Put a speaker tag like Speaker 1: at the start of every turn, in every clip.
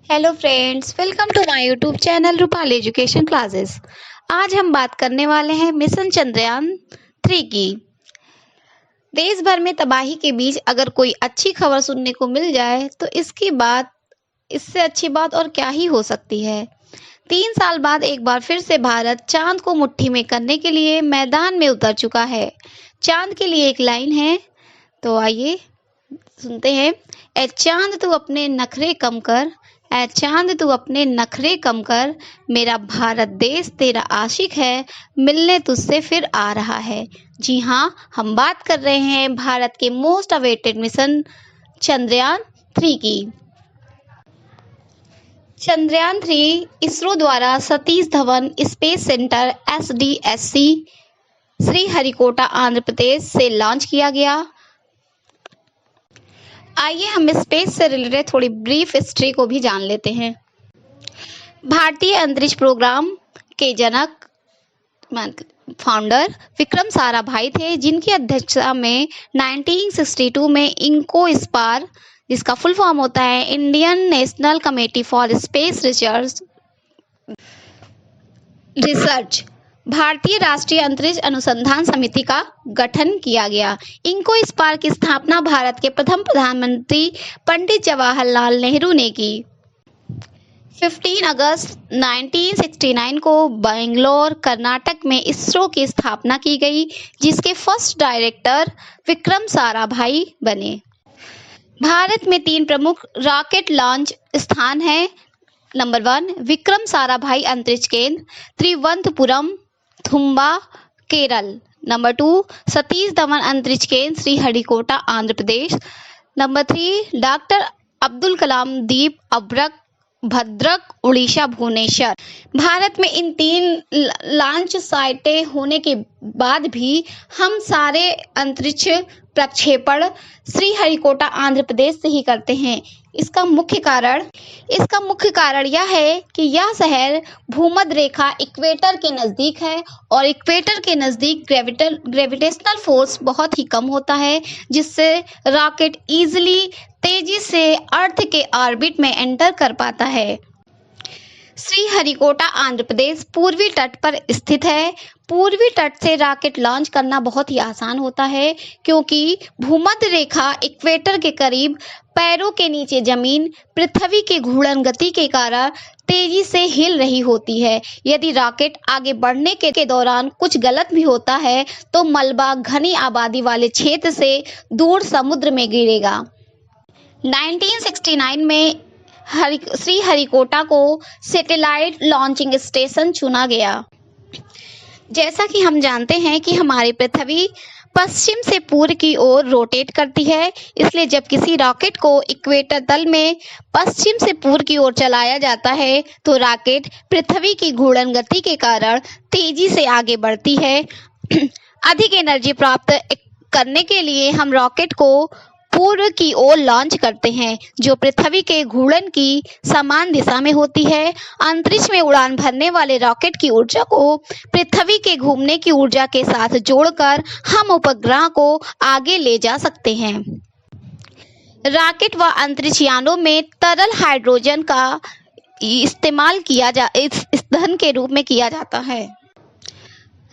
Speaker 1: Hello friends, welcome to my YouTube channel Rupali education classes. आज हम बात करने वाले हैं मिशन चंद्रयान-3 की। देश भर में तबाही के बीच अगर कोई अच्छी खबर सुनने को मिल जाए तो इससे अच्छी बात और क्या ही हो सकती है। 3 साल बाद एक बार फिर से भारत चांद को मुट्ठी में करने के लिए मैदान में उतर चुका है। चांद के लिए एक लाइन है, तो आइए सुनते हैं। ए चांद तू अपने नखरे कम कर, ऐ चांद तू अपने नखरे कम कर, मेरा भारत देश तेरा आशिक है, मिलने तुझसे फिर आ रहा है। जी हाँ, हम बात कर रहे हैं भारत के मोस्ट अवेटेड मिशन चंद्रयान-3 की। चंद्रयान-3 इसरो द्वारा Satish Dhawan space centre SDSC Sriharikota Andhra Pradesh से लॉन्च किया गया। आइए हम स्पेस से रिलेटेड थोड़ी ब्रीफ हिस्ट्री को भी जान लेते हैं। भारतीय अंतरिक्ष प्रोग्राम के जनक फाउंडर विक्रम साराभाई थे, जिनकी अध्यक्षता में 1962 में इंकोस्पार, जिसका फुल फॉर्म होता है Indian national committee for space research, भारतीय राष्ट्रीय अंतरिक्ष अनुसंधान समिति का गठन किया गया। इंकोस्पार की स्थापना भारत के प्रथम प्रधानमंत्री पंडित जवाहरलाल नेहरू ने की। 15 अगस्त 1969 को बेंगलोर, कर्नाटक में इसरो की स्थापना की गई, जिसके फर्स्ट डायरेक्टर विक्रम साराभाई बने। भारत में 3 प्रमुख रॉकेट लॉन्च स्थान हैं। नंबर 1 विक्रम साराभाई अंतरिक्ष केंद्र, त्रिवंतपुरम, थुम्बा, केरल। नंबर 2 सतीश धवन अंतरिक्ष केंद्र, श्रीहरिकोटा, आंध्र प्रदेश। नंबर 3 डॉक्टर अब्दुल कलाम द्वीप, अब्रक, भद्रक, उड़ीसा, भुवनेश्वर। भारत में इन 3 लॉन्च साइटें होने के बाद भी हम सारे अंतरिक्ष प्रक्षेपण श्रीहरिकोटा आंध्र प्रदेश से ही करते हैं। इसका मुख्य कारण यह है कि यह शहर भूमध्य रेखा इक्वेटर के नज़दीक है और इक्वेटर के नज़दीक ग्रेविटेशनल फोर्स बहुत ही कम होता है, जिससे रॉकेट इजीली तेजी से अर्थ के ऑर्बिट में एंटर कर पाता है। श्रीहरिकोटा आंध्र प्रदेश पूर्वी तट पर स्थित है। पूर्वी तट से रॉकेट लॉन्च करना बहुत ही आसान होता है, क्योंकि भूमध्य रेखा इक्वेटर के करीब पैरों के नीचे जमीन पृथ्वी के घूर्णन गति के कारण तेजी से हिल रही होती है। यदि रॉकेट आगे बढ़ने के दौरान कुछ गलत भी होता है तो मलबा घनी आबादी वाले क्षेत्र से दूर समुद्र में गिरेगा। 1969 में श्रीहरिकोटा को सैटेलाइट लॉन्चिंग स्टेशन चुना गया। जैसा कि हम जानते हैं कि हमारी पृथ्वी पश्चिम से पूर्व की ओर रोटेट करती है, इसलिए जब किसी रॉकेट को इक्वेटर तल में पश्चिम से पूर्व की ओर चलाया जाता है तो रॉकेट पृथ्वी की घूर्णन गति के कारण तेजी से आगे बढ़ती है। अधिक एनर्जी प्राप्त करने के लिए हम रॉकेट को पूर्व की ओर लॉन्च करते हैं, जो पृथ्वी के घूर्णन की समान दिशा में होती है। अंतरिक्ष में उड़ान भरने वाले रॉकेट की ऊर्जा को पृथ्वी के घूमने की ऊर्जा के साथ जोड़कर हम उपग्रह को आगे ले जा सकते हैं। रॉकेट व अंतरिक्ष यानों में तरल हाइड्रोजन का इस्तेमाल ईंधन के रूप में किया जाता है।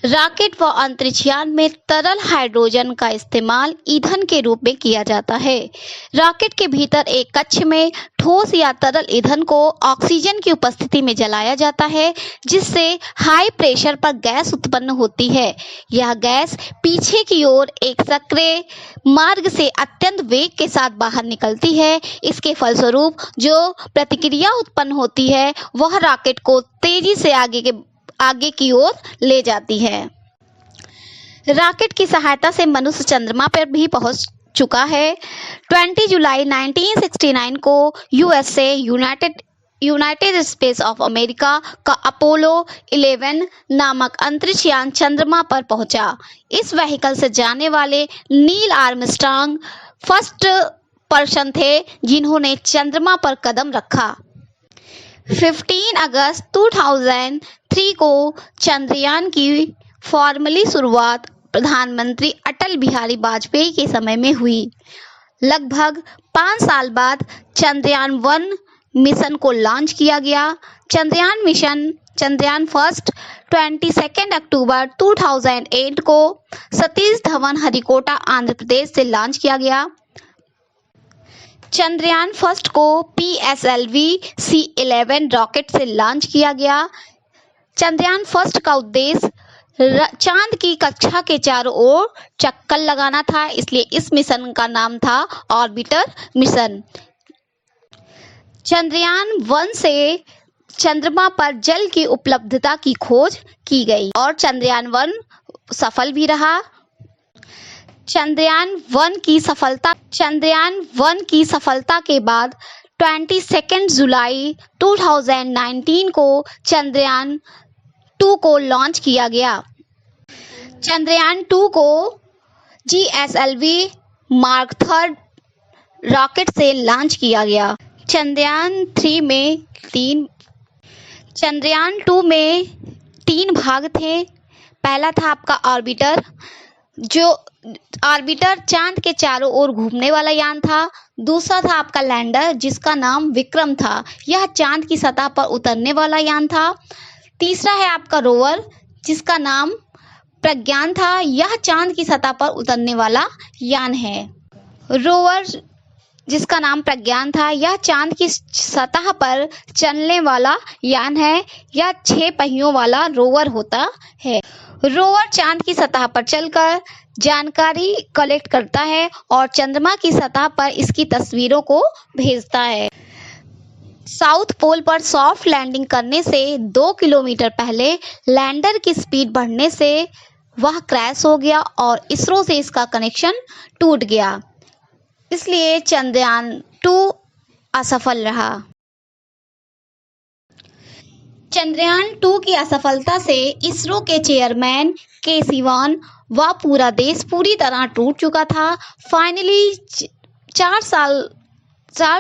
Speaker 1: रॉकेट व अंतरिक्ष यान में तरल हाइड्रोजन का इस्तेमाल ईंधन के रूप में किया जाता है। रॉकेट के भीतर एक कक्ष में ठोस या तरल ईंधन को ऑक्सीजन की उपस्थिति में जलाया जाता है, जिससे हाई प्रेशर पर गैस उत्पन्न होती है। यह गैस पीछे की ओर एक सक्रिय मार्ग से अत्यंत वेग के साथ बाहर निकलती है। इसके फलस्वरूप जो प्रतिक्रिया उत्पन्न होती है वह रॉकेट को तेजी से आगे की ओर ले जाती है। रॉकेट की सहायता से मनुष्य चंद्रमा पर भी पहुंच चुका है। 20 जुलाई 1969 को USA United states of America का अपोलो 11 नामक अंतरिक्ष यान चंद्रमा पर पहुंचा। इस व्हीकल से जाने वाले नील आर्मस्ट्रांग फर्स्ट पर्सन थे जिन्होंने चंद्रमा पर कदम रखा। 15 अगस्त 2003 को चंद्रयान की फॉर्मली शुरुआत प्रधानमंत्री अटल बिहारी वाजपेयी के समय में हुई। लगभग 5 साल बाद चंद्रयान 1 मिशन को लॉन्च किया गया। चंद्रयान मिशन चंद्रयान फर्स्ट 22 अक्टूबर 2008 को सतीश धवन हरिकोटा आंध्र प्रदेश से लॉन्च किया गया। चंद्रयान फर्स्ट को PSLV C11 रॉकेट से लॉन्च किया गया। चंद्रयान फर्स्ट का उद्देश्य चांद की कक्षा के चारों ओर चक्कर लगाना था, इसलिए इस मिशन का नाम था ऑर्बिटर मिशन। चंद्रयान 1 से चंद्रमा पर जल की उपलब्धता की खोज की गई और चंद्रयान 1 सफल भी रहा। चंद्रयान 1 की सफलता के बाद 22 जुलाई 2019 को चंद्रयान 2 को लॉन्च किया गया। चंद्रयान 2 को GSLV मार्क 3 रॉकेट से लॉन्च किया गया। चंद्रयान 2 में 3 भाग थे। पहला था आपका ऑर्बिटर, जो ऑर्बिटर चांद के चारों ओर घूमने वाला यान था। दूसरा था आपका लैंडर, जिसका नाम विक्रम था, यह चांद की सतह पर उतरने वाला यान था। तीसरा है आपका रोवर, जिसका नाम प्रज्ञान था, यह चांद की सतह पर उतरने वाला यान है। रोवर जिसका नाम प्रज्ञान था, यह चांद की सतह पर चलने वाला यान है। यह 6 पहियों वाला रोवर होता है। रोवर चांद की सतह पर चलकर जानकारी कलेक्ट करता है और चंद्रमा की सतह पर इसकी तस्वीरों को भेजता है। साउथ पोल पर सॉफ्ट लैंडिंग करने से 2 किलोमीटर पहले लैंडर की स्पीड बढ़ने से वह क्रैश हो गया और इसरो से इसका कनेक्शन टूट गया, इसलिए चंद्रयान 2 असफल रहा। चंद्रयान 2 की असफलता से इसरो के चेयरमैन के सिवान व पूरा देश पूरी तरह टूट चुका था। फाइनली 4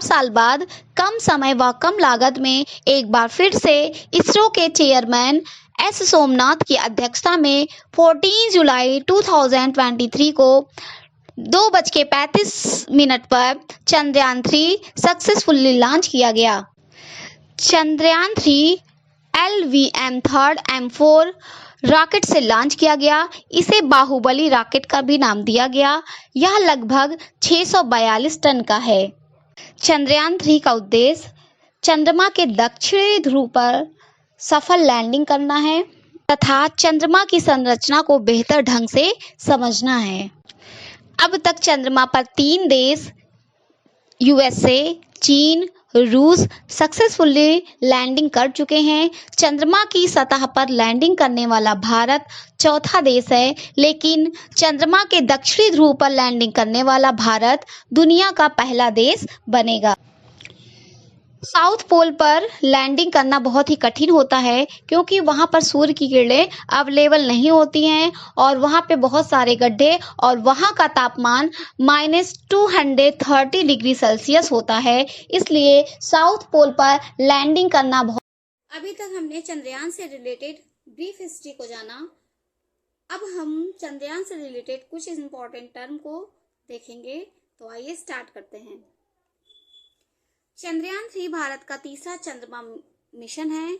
Speaker 1: साल बाद कम समय व कम लागत में एक बार फिर से इसरो के चेयरमैन S सोमनाथ की अध्यक्षता में 14 जुलाई 2023 को 2:35 पर चंद्रयान 3 सक्सेसफुली लॉन्च किया गया। चंद्रयान 3 LVM-3 M4 रॉकेट से लॉन्च किया गया। इसे बाहुबली रॉकेट का भी नाम दिया गया। यह लगभग 642 टन का है। चंद्रयान 3 का उद्देश्य चंद्रमा के दक्षिणी ध्रुव पर सफल लैंडिंग करना है तथा चंद्रमा की संरचना को बेहतर ढंग से समझना है। अब तक चंद्रमा पर 3 देश USA, चीन, रूस सक्सेसफुली लैंडिंग कर चुके हैं। चंद्रमा की सतह पर लैंडिंग करने वाला भारत चौथा देश है, लेकिन चंद्रमा के दक्षिणी ध्रुव पर लैंडिंग करने वाला भारत दुनिया का पहला देश बनेगा। साउथ पोल पर लैंडिंग करना बहुत ही कठिन होता है, क्योंकि वहां पर सूर्य की किरणें अवेलेबल नहीं होती हैं और वहां पे बहुत सारे गड्ढे और वहां का तापमान -230 डिग्री सेल्सियस होता है, इसलिए साउथ पोल पर लैंडिंग करना बहुत।
Speaker 2: अभी तक हमने चंद्रयान से रिलेटेड ब्रीफ हिस्ट्री को जाना। अब हम चंद्रयान से रिलेटेड कुछ इंपॉर्टेंट टर्म को देखेंगे, तो आइए स्टार्ट करते हैं। चंद्रयान 3 भारत का तीसरा चंद्रमा मिशन है,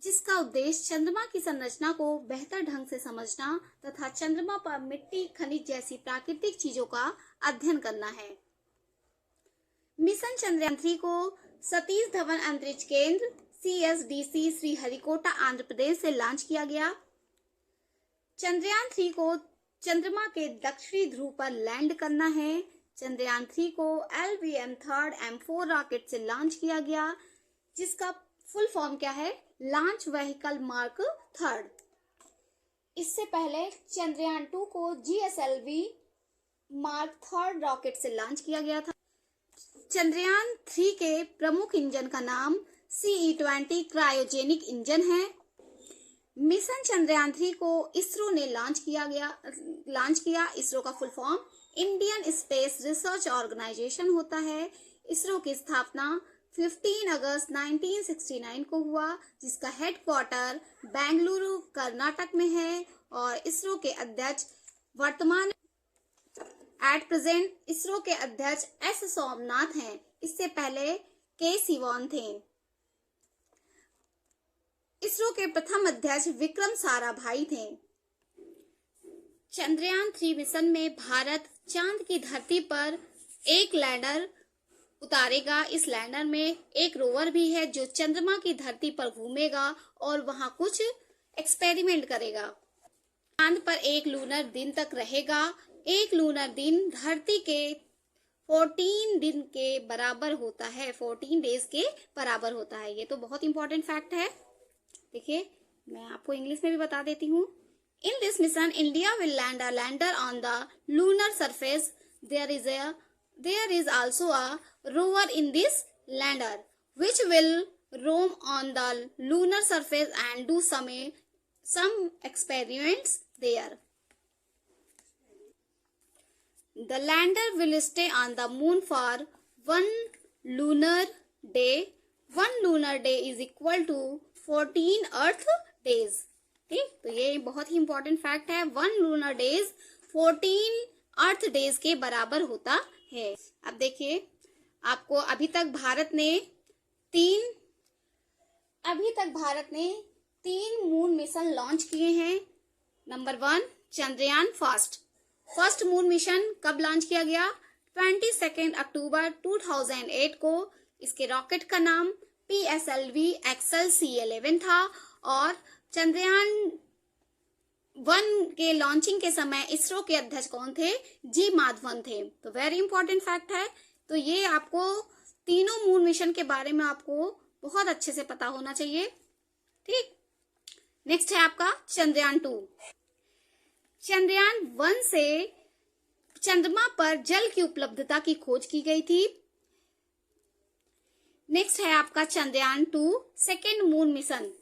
Speaker 2: जिसका उद्देश्य चंद्रमा की संरचना को बेहतर ढंग से समझना तथा चंद्रमा पर मिट्टी, खनिज जैसी प्राकृतिक चीजों का अध्ययन करना है। मिशन चंद्रयान 3 को सतीश धवन अंतरिक्ष केंद्र CSDC श्रीहरिकोटा आंध्र प्रदेश से लॉन्च किया गया। चंद्रयान 3 को चंद्रमा के दक्षिणी ध्रुव पर लैंड करना है। चंद्रयान 3 को LVM-3 M4 रॉकेट से लॉन्च किया गया, जिसका फुल फॉर्म क्या है, लॉन्च व्हीकल मार्क 3। इससे पहले चंद्रयान 2 को GSLV मार्क 3 रॉकेट से लॉन्च किया गया था। चंद्रयान 3 के प्रमुख इंजन का नाम CE-20 क्रायोजेनिक इंजन है। मिशन चंद्रयान 3 को इसरो ने लॉन्च किया। इसरो का full form Indian Space Research Organisation होता है। इसरो की स्थापना 15 अगस्त 1969 को हुआ, जिसका हेडक्वार्टर बेंगलुरु कर्नाटक में है और इसरो के अध्यक्ष एट प्रेजेंट इसरो के अध्यक्ष S सोमनाथ हैं। इससे पहले के सिवान थे। इसरो के प्रथम अध्यक्ष विक्रम साराभाई थे। चंद्रयान 3 मिशन में भारत चांद की धरती पर एक लैंडर उतारेगा। इस लैंडर में एक रोवर भी है जो चंद्रमा की धरती पर घूमेगा और वहां कुछ एक्सपेरिमेंट करेगा। चांद पर एक लूनर दिन तक रहेगा। एक लूनर दिन धरती के 14 दिन के बराबर होता है, 14 डेज के बराबर होता है। ये तो बहुत इंपॉर्टेंट फैक्ट है। देखिए, मैं आपको इंग्लिश में भी बता देती हूँ। In this mission, India will land a lander on the lunar surface. There is also a rover in this lander, which will roam on the lunar surface and do some experiments there. The lander will stay on the moon for 1 lunar day. 1 lunar day is equal to 14 Earth days. ठीक, तो ये बहुत ही important fact है। 1 lunar days 14 अर्थ days के बराबर होता है। अब देखिए, आपको अभी तक भारत ने तीन मून मिशन लॉन्च किए हैं। Number 1 Chandrayaan first moon mission कब लॉन्च किया गया? 22 अक्टूबर 2008 को। इसके रॉकेट का नाम PSLV XL-C11 था और चंद्रयान 1 के लॉन्चिंग के समय इसरो के अध्यक्ष कौन थे? जी माधवन थे। तो वेरी इंपॉर्टेंट फैक्ट है। तो ये आपको तीनों मून मिशन के बारे में आपको बहुत अच्छे से पता होना चाहिए। ठीक, नेक्स्ट है आपका चंद्रयान 2। चंद्रयान 1 से चंद्रमा पर जल की उपलब्धता की खोज की गई थी। नेक्स्ट है आपका Chandrayaan 2 second moon mission.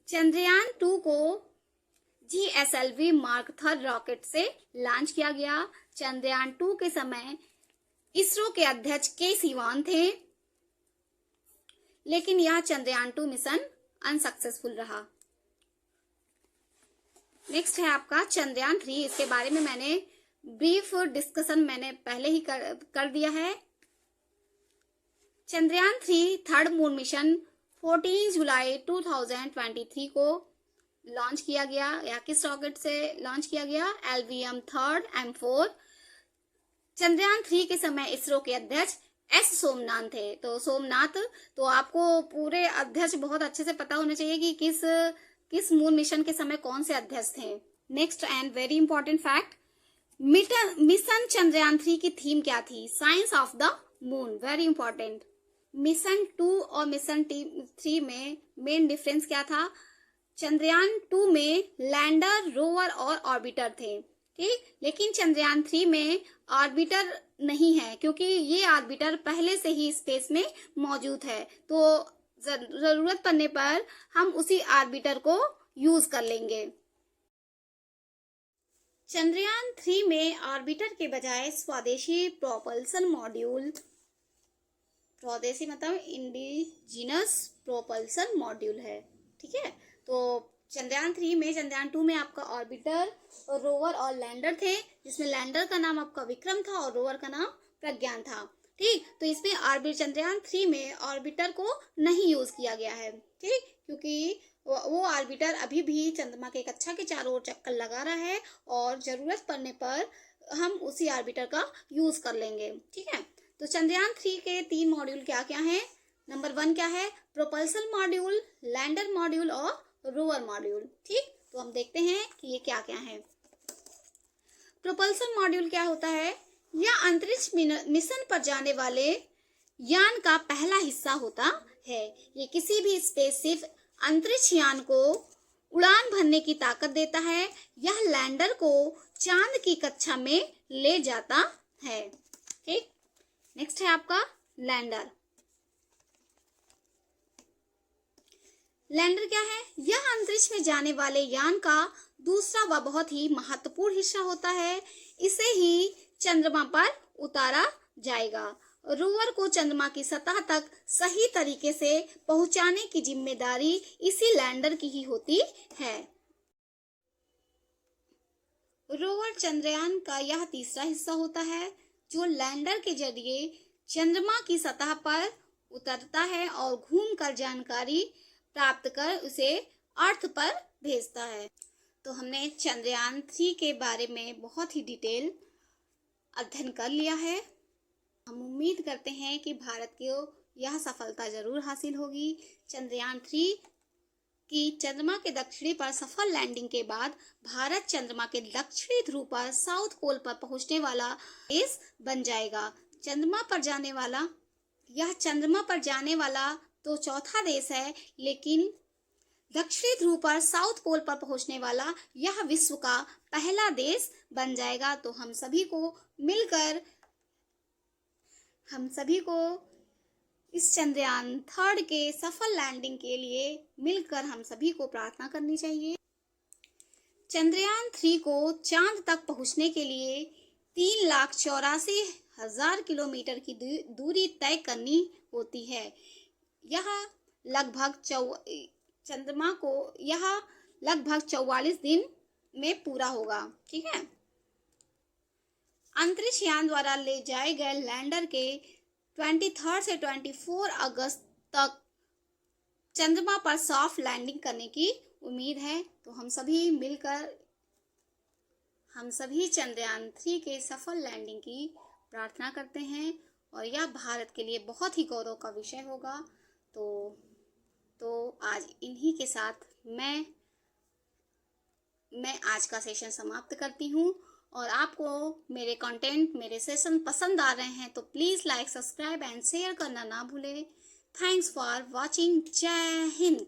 Speaker 2: Chandrayaan 2 को GSLV मार्क 3 रॉकेट से लॉन्च किया गया। चंद्रयान 2 के समय इसरो के अध्यक्ष के सिवान थे, लेकिन यह चंद्रयान 2 मिशन अनसक्सेसफुल रहा। नेक्स्ट है आपका चंद्रयान 3। इसके बारे में मैंने ब्रीफ डिस्कशन मैंने पहले ही कर दिया है। चंद्रयान 3 थर्ड मून मिशन 14 जुलाई 2023 को लॉन्च किया गया। या किस रॉकेट से लॉन्च किया गया? LVM 3 M4। चंद्रयान 3 के समय इसरो के अध्यक्ष S सोमनाथ थे। तो आपको पूरे अध्यक्ष बहुत अच्छे से पता होना चाहिए कि किस मून मिशन के समय कौन से अध्यक्ष थे। Next and very important fact, mission Chandrayaan 3 की थीम क्या थी? Science of the moon. Very important. Mission 2 और मिशन 3 में मेन डिफरेंस क्या था? चंद्रयान 2 में लैंडर, रोवर और ऑर्बिटर थे। ठीक, लेकिन चंद्रयान 3 में ऑर्बिटर नहीं है, क्योंकि ये ऑर्बिटर पहले से ही स्पेस में मौजूद है। तो जरूरत पड़ने पर हम उसी ऑर्बिटर को यूज कर लेंगे। चंद्रयान 3 में ऑर्बिटर के बजाय स्वदेशी प्रोपल्सन मॉड्यूल, स्वदेशी मतलब इंडिजिनस प्रोपल्सन मॉड्यूल है। ठीक है, तो चंद्रयान 3 में, चंद्रयान 2 में आपका ऑर्बिटर, रोवर और लैंडर थे, जिसमें लैंडर का नाम आपका विक्रम था और रोवर का नाम प्रज्ञान था। ठीक, तो इसमें चंद्रयान 3 में ऑर्बिटर को नहीं यूज किया गया है। ठीक, क्योंकि वो ऑर्बिटर अभी भी चंद्रमा के कक्षा के चारों ओर चक्कर लगा रहा है और जरूरत पड़ने पर हम उसी ऑर्बिटर का यूज कर लेंगे। ठीक है, तो चंद्रयान 3 के 3 मॉड्यूल क्या क्या हैं? नंबर 1 क्या है? प्रोपल्सन मॉड्यूल, लैंडर मॉड्यूल और रोवर मॉड्यूल। ठीक, तो हम देखते हैं कि ये क्या क्या है। प्रोपल्सन मॉड्यूल क्या होता है? यह अंतरिक्ष मिशन पर जाने वाले यान का पहला हिस्सा होता है। ये किसी भी स्पेसशिप अंतरिक्ष यान को उड़ान भरने की ताकत देता है। यह लैंडर को चांद की कक्षा में ले जाता है। ठीक, नेक्स्ट है आपका लैंडर। लैंडर क्या है? यह अंतरिक्ष में जाने वाले यान का दूसरा व बहुत ही महत्वपूर्ण हिस्सा होता है। इसे ही चंद्रमा पर उतारा जाएगा। रोवर को चंद्रमा की सतह तक सही तरीके से पहुंचाने की जिम्मेदारी इसी लैंडर की ही होती है। रोवर चंद्रयान का यह तीसरा हिस्सा होता है जो लैंडर के जरिए चंद्रमा की सतह पर उतरता है और घूमकर जानकारी प्राप्त कर उसे अर्थ पर भेजता है। तो हमने चंद्रयान 3 के बारे में बहुत ही डिटेल अध्ययन कर लिया है। हम उम्मीद करते हैं कि भारत को यह सफलता जरूर हासिल होगी। चंद्रयान 3 की चंद्रमा के दक्षिणी पर सफल लैंडिंग के बाद भारत चंद्रमा के दक्षिणी ध्रुव पर साउथ पोल पर पहुंचने वाला देश बन जाएगा। चंद्रमा पर जाने वाला तो चौथा देश है, लेकिन दक्षिणी ध्रुव पर साउथ पोल पर पहुंचने वाला यह विश्व का पहला देश बन जाएगा। तो हम सभी को इस चंद्रयान 3 के सफल लैंडिंग के लिए मिलकर हम सभी को प्रार्थना करनी चाहिए। चंद्रयान 3 को चांद तक पहुंचने के लिए 3,84,000 किलोमीटर की दूरी तय करनी होती है। यह लगभग 44 दिन में पूरा होगा। ठीक है। अंतरिक्ष यान द्वारा ले जाए गए लैंडर के 23 से 24 अगस्त तक चंद्रमा पर सॉफ्ट लैंडिंग करने की उम्मीद है। तो हम सभी चंद्रयान 3 के सफल लैंडिंग की प्रार्थना करते हैं और यह भारत के लिए बहुत ही गौरव का विषय होगा। तो आज इन्हीं के साथ मैं आज का सेशन समाप्त करती हूँ। और आपको मेरे कंटेंट, मेरे सेशन पसंद आ रहे हैं तो please like, subscribe and share करना ना भूलें। Thanks for watching. जय हिंद।